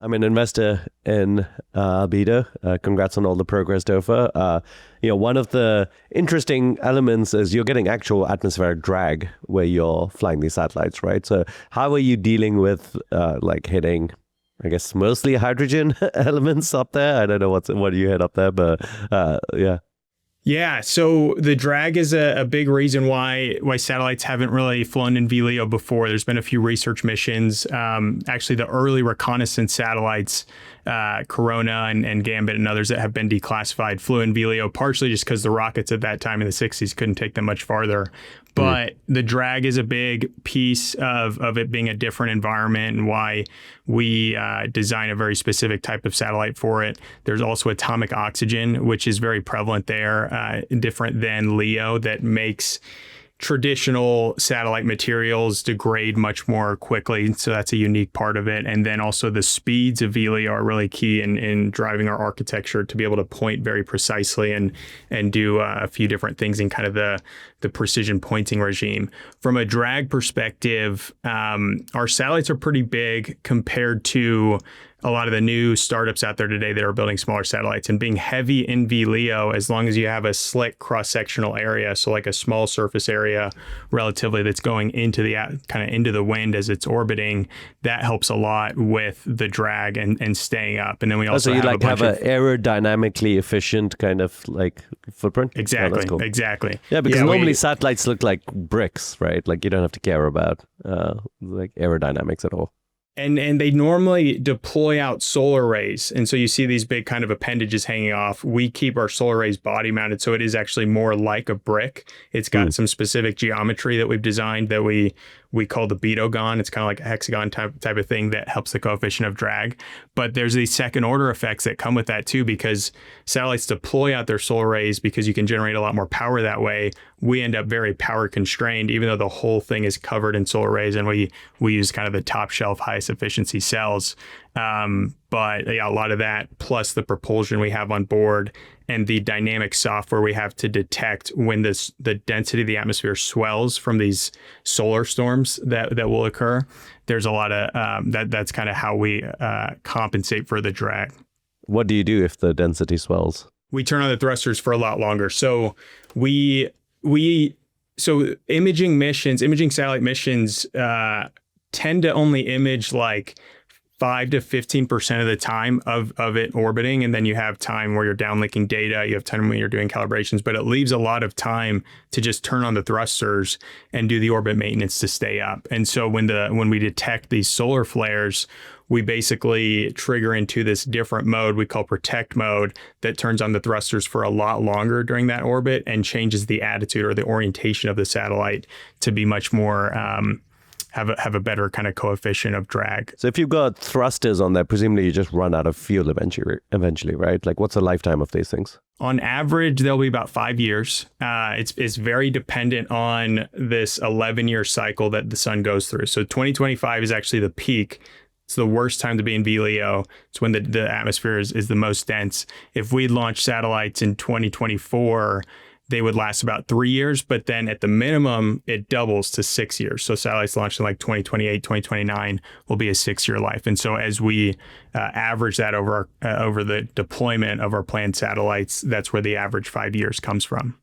I'm an investor in Albedo. Congrats on all the progress, Topher. One of the interesting elements is you're getting actual atmospheric drag where you're flying these satellites, right? So how are you dealing with hitting, I guess, mostly hydrogen elements up there? I don't know what you hit up there, but yeah. Yeah, so the drag is a big reason why satellites haven't really flown in VLEO before. There's been a few research missions. Actually, the early reconnaissance satellites, Corona and Gambit and others that have been declassified, flew in VLEO partially just because the rockets at that time in the 60s couldn't take them much farther. But the drag is a big piece of it being a different environment and why we design a very specific type of satellite for it. There's also atomic oxygen, which is very prevalent there, different than LEO, that makes traditional satellite materials degrade much more quickly. So that's a unique part of it. And then also the speeds of VLEO are really key in driving our architecture to be able to point very precisely and do a few different things in kind of the precision pointing regime. From a drag perspective, our satellites are pretty big compared to a lot of the new startups out there today that are building smaller satellites, and being heavy in VLEO, as long as you have a slick cross-sectional area, so like a small surface area relatively that's going into the kind of into the wind as it's orbiting, that helps a lot with the drag and staying up. And then we also have an aerodynamically efficient kind of like footprint. Exactly. Oh, cool. Exactly. Yeah, because normally satellites look like bricks, right? Like you don't have to care about like aerodynamics at all. And they normally deploy out solar rays. And so you see these big kind of appendages hanging off. We keep our solar rays body mounted, so it is actually more like a brick. It's got some specific geometry that we've designed that we call the betogon. It's kind of like a hexagon type of thing that helps the coefficient of drag. But there's these second order effects that come with that too, because satellites deploy out their solar rays because you can generate a lot more power that way. We end up very power constrained, even though the whole thing is covered in solar rays, and we use kind of the top shelf highest efficiency cells. But yeah, a lot of that, plus the propulsion we have on board and the dynamic software we have to detect when the density of the atmosphere swells from these solar storms that will occur. There's a lot of that's kind of how we compensate for the drag. What do you do if the density swells? We turn on the thrusters for a lot longer. So imaging satellite missions tend to only image like 5 to 15% of the time of it orbiting. And then you have time where you're downlinking data, you have time when you're doing calibrations, but it leaves a lot of time to just turn on the thrusters and do the orbit maintenance to stay up. And so when we detect these solar flares, we basically trigger into this different mode we call protect mode that turns on the thrusters for a lot longer during that orbit and changes the attitude or the orientation of the satellite to be much more have a better kind of coefficient of drag. So if you've got thrusters on there, presumably you just run out of fuel eventually, right? Like what's the lifetime of these things? On average, they'll be about 5 years. It's very dependent on this 11-year cycle that the sun goes through. So 2025 is actually the peak. It's the worst time to be in VLEO. It's when the atmosphere is the most dense. If we launch satellites in 2024, they would last about 3 years, but then at the minimum, it doubles to 6 years. So satellites launched in like 2028, 2029 will be a 6-year life. And so as we average that over the deployment of our planned satellites, that's where the average 5 years comes from.